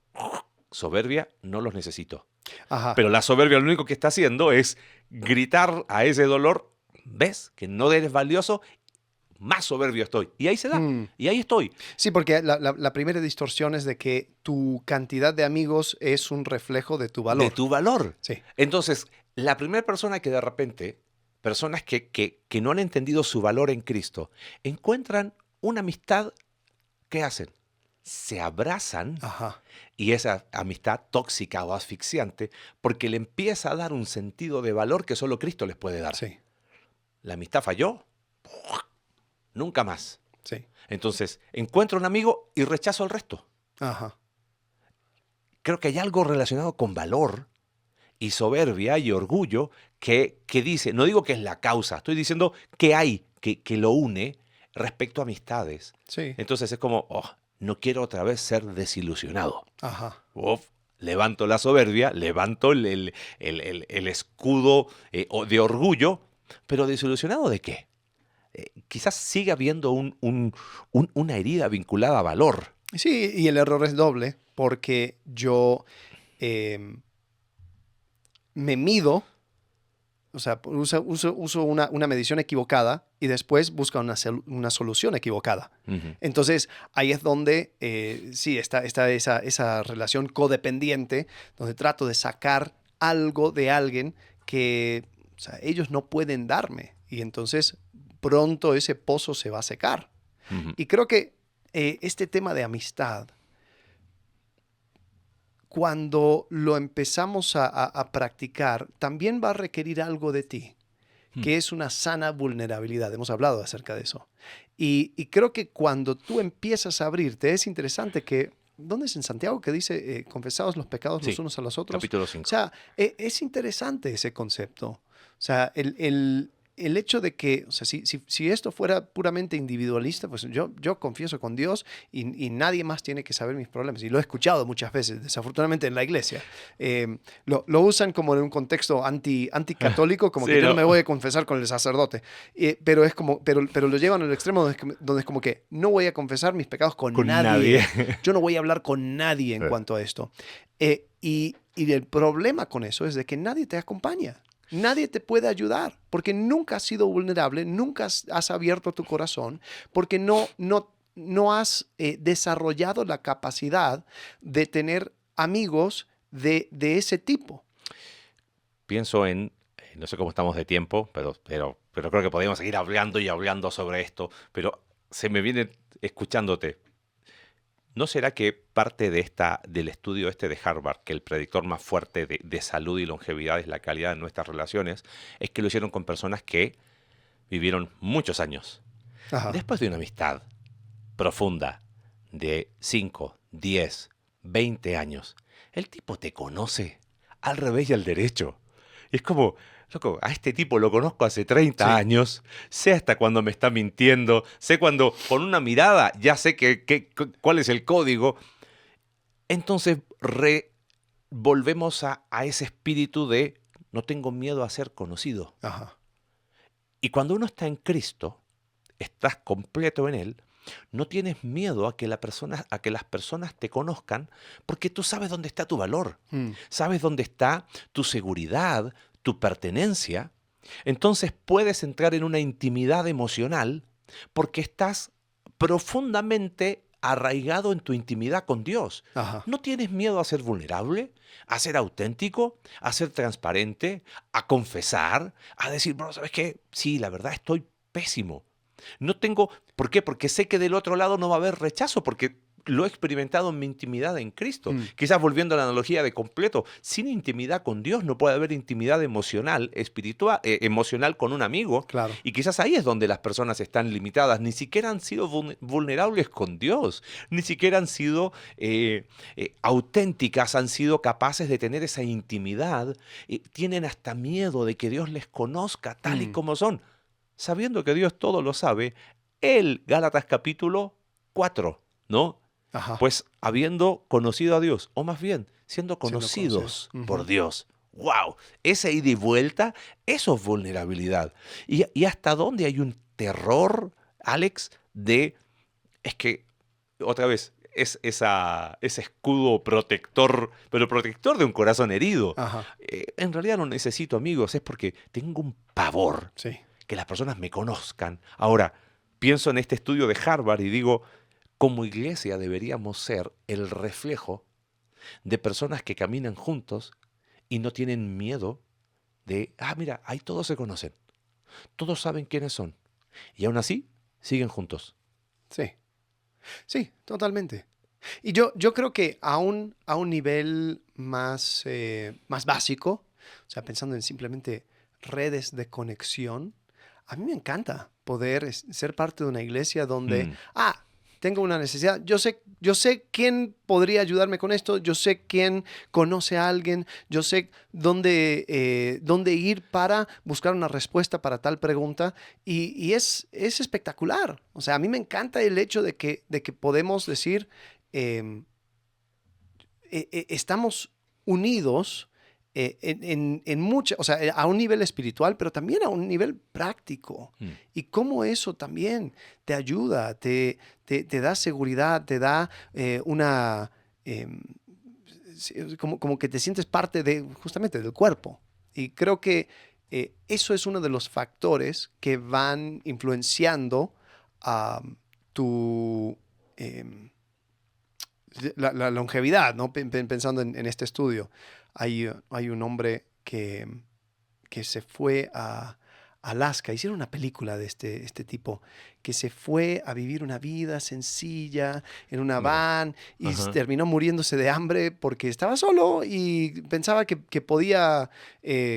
soberbia, no los necesito. Ajá. Pero la soberbia lo único que está haciendo es gritar a ese dolor, ¿ves? Que no eres valioso, más soberbio estoy. Y ahí se da, y ahí estoy. Sí, porque la primera distorsión es de que tu cantidad de amigos es un reflejo de tu valor. De tu valor. Sí. Entonces, la primera persona que de repente, personas que no han entendido su valor en Cristo, encuentran una amistad, ¿qué hacen? Se abrazan Ajá. y esa amistad tóxica o asfixiante, porque le empieza a dar un sentido de valor que solo Cristo les puede dar. Sí. La amistad falló, nunca más. Sí. Entonces, encuentro un amigo y rechazo al resto. Ajá. Creo que hay algo relacionado con valor y soberbia y orgullo que dice, no digo que es la causa, estoy diciendo que hay, que lo une respecto a amistades. Sí. Entonces es como, no quiero otra vez ser desilusionado. Ajá. Levanto la soberbia, levanto el escudo de orgullo, pero ¿desilusionado de qué? Quizás siga habiendo una herida vinculada a valor. Sí, y el error es doble, porque yo me mido, o sea, uso una medición equivocada y después busco una solución equivocada. Uh-huh. Entonces, ahí es donde sí está esa relación codependiente, donde trato de sacar algo de alguien que, o sea, ellos no pueden darme. Y entonces pronto ese pozo se va a secar. Uh-huh. Y creo que este tema de amistad, cuando lo empezamos a practicar, también va a requerir algo de ti, que es una sana vulnerabilidad. Hemos hablado acerca de eso. Y creo que cuando tú empiezas a abrirte, es interesante que, ¿dónde es en Santiago que dice confesados los pecados los unos a los otros? Capítulo 5. O sea, es interesante ese concepto. O sea, el hecho de que, o sea, si esto fuera puramente individualista, pues yo confieso con Dios y nadie más tiene que saber mis problemas. Y lo he escuchado muchas veces, desafortunadamente en la iglesia. Lo usan como en un contexto anticatólico, como Sí, que yo no. no me voy a confesar con el sacerdote. Pero lo llevan al extremo donde es como que no voy a confesar mis pecados con nadie. Yo no voy a hablar con nadie en cuanto a esto. Y el problema con eso es de que nadie te acompaña. Nadie te puede ayudar porque nunca has sido vulnerable, nunca has abierto tu corazón, porque no has desarrollado la capacidad de tener amigos de ese tipo. Pienso en, no sé cómo estamos de tiempo, pero creo que podríamos seguir hablando y hablando sobre esto, pero se me viene escuchándote. ¿No será que parte del estudio de Harvard, que el predictor más fuerte de salud y longevidad es la calidad de nuestras relaciones, es que lo hicieron con personas que vivieron muchos años? Ajá. Después de una amistad profunda de 5, 10, 20 años, el tipo te conoce al revés y al derecho. Y es como, loco, a este tipo lo conozco hace 30 años, sé hasta cuándo me está mintiendo, sé cuándo con una mirada ya sé cuál es el código. Entonces volvemos a ese espíritu de no tengo miedo a ser conocido. Ajá. Y cuando uno está en Cristo, estás completo en Él, no tienes miedo a que las personas te conozcan porque tú sabes dónde está tu valor, sabes dónde está tu seguridad, tu pertenencia. Entonces puedes entrar en una intimidad emocional porque estás profundamente arraigado en tu intimidad con Dios. Ajá. No tienes miedo a ser vulnerable, a ser auténtico, a ser transparente, a confesar, a decir, bro, ¿sabes qué? Sí, la verdad estoy pésimo. No tengo... ¿Por qué? Porque sé que del otro lado no va a haber rechazo, porque lo he experimentado en mi intimidad en Cristo. Quizás volviendo a la analogía de completo, sin intimidad con Dios no puede haber intimidad emocional, espiritual, emocional con un amigo. Claro. Y quizás ahí es donde las personas están limitadas. Ni siquiera han sido vulnerables con Dios, ni siquiera han sido auténticas, han sido capaces de tener esa intimidad. Tienen hasta miedo de que Dios les conozca tal y como son. Sabiendo que Dios todo lo sabe, Gálatas capítulo 4, ¿no? Ajá. Pues habiendo conocido a Dios, o más bien, siendo conocidos por Dios. ¡Wow! Esa ida y vuelta, eso es vulnerabilidad. ¿Y hasta dónde hay un terror, Alex, es que, otra vez, es ese escudo protector, pero protector de un corazón herido. Ajá. En realidad no necesito amigos, es porque tengo un pavor Sí. que las personas me conozcan. Ahora, pienso en este estudio de Harvard y digo, como iglesia deberíamos ser el reflejo de personas que caminan juntos y no tienen miedo de, mira, ahí todos se conocen, todos saben quiénes son, y aún así siguen juntos. Sí. Sí, totalmente. Y yo creo que a un nivel más, más básico, o sea, pensando en simplemente redes de conexión, a mí me encanta poder ser parte de una iglesia donde, tengo una necesidad, yo sé quién podría ayudarme con esto, yo sé quién conoce a alguien, yo sé dónde ir para buscar una respuesta para tal pregunta, y es espectacular. O sea, a mí me encanta el hecho de que podemos decir, estamos unidos o sea, a un nivel espiritual, pero también a un nivel práctico. Y cómo eso también te ayuda, te da seguridad, te da como que te sientes parte justamente del cuerpo. Y creo que eso es uno de los factores que van influenciando a tu... la longevidad, ¿no? Pensando en este estudio. Hay un hombre que se fue a Alaska. Hicieron una película de este tipo, que se fue a vivir una vida sencilla en una van y terminó muriéndose de hambre porque estaba solo y pensaba que podía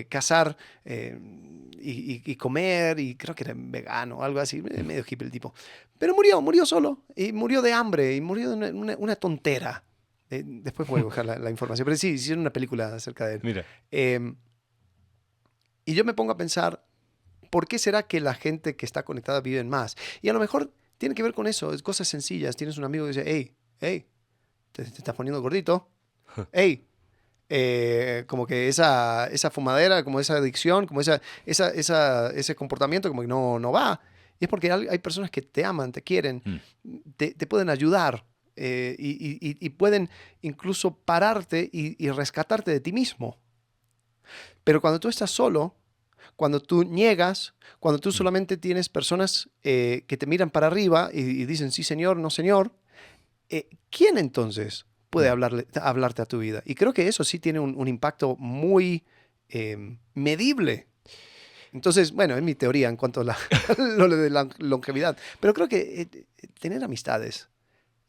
cazar y comer, y creo que era vegano o algo así, medio hippie el tipo. Pero murió solo, y murió de hambre, y murió de una tontera. Después voy a buscar la información, pero sí, hicieron una película acerca de él. Mira. Y yo me pongo a pensar, ¿por qué será que la gente que está conectada vive más? Y a lo mejor tiene que ver con eso, es cosas sencillas. Tienes un amigo que dice, hey, te estás poniendo gordito. Hey, como que esa fumadera, como esa adicción, como ese comportamiento como que no va. Y es porque hay personas que te aman, te quieren, te pueden ayudar, y pueden incluso pararte y rescatarte de ti mismo. Pero cuando tú estás solo, cuando tú niegas, cuando tú solamente tienes personas que te miran para arriba y dicen sí señor, no señor, ¿quién entonces puede hablarte a tu vida? Y creo que eso sí tiene un impacto muy medible. Entonces, bueno, es mi teoría en cuanto a lo de la longevidad. Pero creo que tener amistades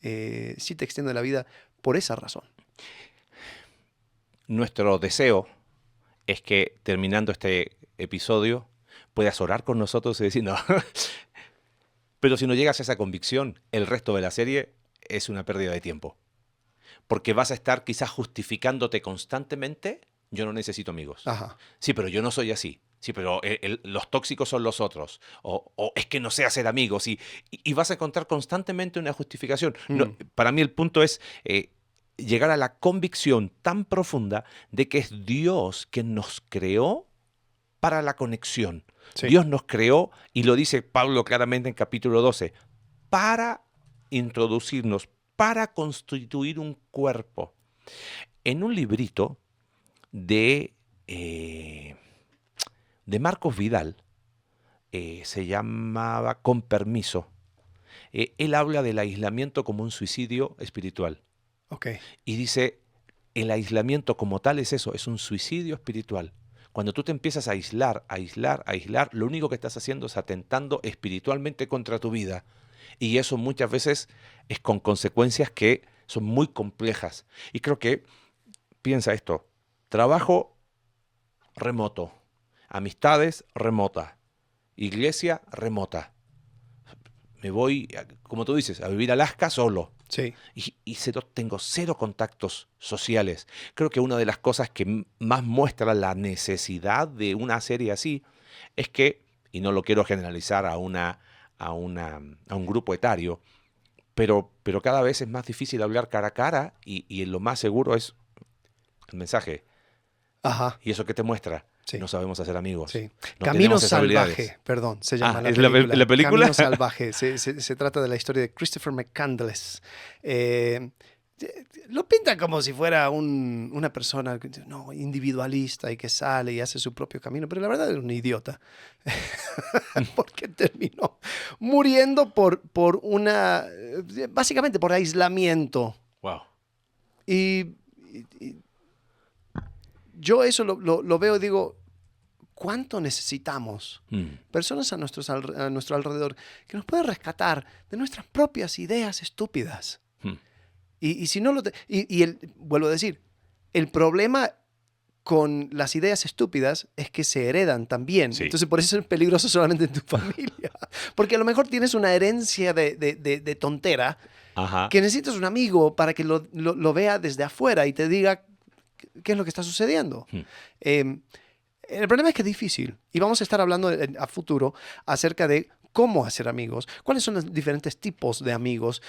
sí te extiende la vida por esa razón. Nuestro deseo es que, terminando este episodio, puedas orar con nosotros y decir, no. Pero si no llegas a esa convicción, el resto de la serie es una pérdida de tiempo. Porque vas a estar quizás justificándote constantemente, yo no necesito amigos. Ajá. Sí, pero yo no soy así. Sí, pero los tóxicos son los otros. O es que no sé hacer amigos. Y vas a encontrar constantemente una justificación. No, para mí el punto es llegar a la convicción tan profunda de que es Dios quien nos creó para la conexión. Sí. Dios nos creó, y lo dice Pablo claramente en capítulo 12, para introducirnos, para constituir un cuerpo. En un librito de Marcos Vidal, se llamaba Con Permiso. Él habla del aislamiento como un suicidio espiritual. Okay. Y dice, el aislamiento como tal es eso, es un suicidio espiritual. Cuando tú te empiezas a aislar, lo único que estás haciendo es atentando espiritualmente contra tu vida. Y eso muchas veces es con consecuencias que son muy complejas. Y creo que, piensa esto, trabajo remoto, amistades remotas, iglesia remota. Me voy, como tú dices, a vivir a Alaska solo. Sí. Y tengo cero contactos sociales. Creo que una de las cosas que más muestra la necesidad de una serie así es que, y no lo quiero generalizar a un grupo etario, pero cada vez es más difícil hablar cara a cara, y lo más seguro es el mensaje. Ajá. ¿Y eso qué te muestra? Sí. no sabemos hacer amigos. Sí. No Camino tenemos esas Salvaje, habilidades. perdón, se llama ¿es la película? Camino Salvaje. Se trata de la historia de Christopher McCandless. Lo pinta como si fuera una persona individualista y que sale y hace su propio camino, pero la verdad es un idiota. Porque terminó muriendo por básicamente por aislamiento. Wow. Y yo eso lo veo y digo, ¿cuánto necesitamos personas a nuestro alrededor que nos puedan rescatar de nuestras propias ideas estúpidas? Y si no vuelvo a decir, el problema con las ideas estúpidas es que se heredan también. Sí. Entonces, por eso es peligroso solamente en tu familia. Porque a lo mejor tienes una herencia de tontera. Ajá. Que necesitas un amigo para que lo vea desde afuera y te diga qué es lo que está sucediendo. El problema es que es difícil. Y vamos a estar hablando a futuro acerca de cómo hacer amigos, cuáles son los diferentes tipos de amigos,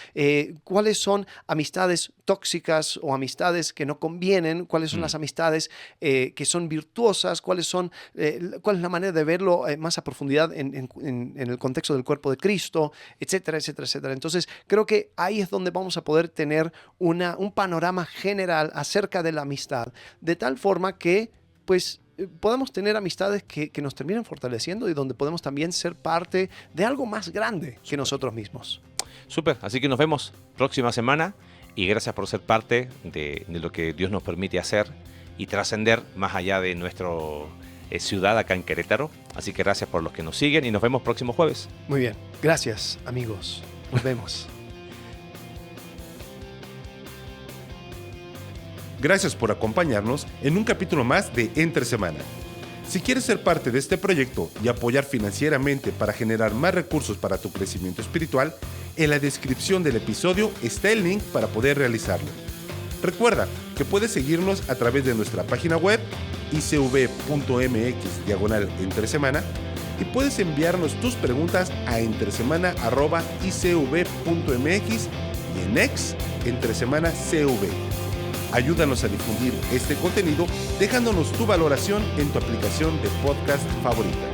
cuáles son amistades tóxicas o amistades que no convienen, cuáles son las amistades que son virtuosas, cuál es la manera de verlo más a profundidad en el contexto del cuerpo de Cristo, etcétera, etcétera, etcétera. Entonces, creo que ahí es donde vamos a poder tener un panorama general acerca de la amistad, de tal forma que, pues, podamos tener amistades que nos terminen fortaleciendo y donde podemos también ser parte de algo más grande que nosotros mismos. Súper, así que nos vemos próxima semana y gracias por ser parte de lo que Dios nos permite hacer y trascender más allá de nuestra ciudad acá en Querétaro. Así que gracias por los que nos siguen y nos vemos próximo jueves. Muy bien, gracias amigos, nos vemos. Gracias por acompañarnos en un capítulo más de Entre Semana. Si quieres ser parte de este proyecto y apoyar financieramente para generar más recursos para tu crecimiento espiritual, en la descripción del episodio está el link para poder realizarlo. Recuerda que puedes seguirnos a través de nuestra página web icv.mx/entresemana y puedes enviarnos tus preguntas a entresemana@icv.mx y en X @entresemanacv. Ayúdanos a difundir este contenido dejándonos tu valoración en tu aplicación de podcast favorita.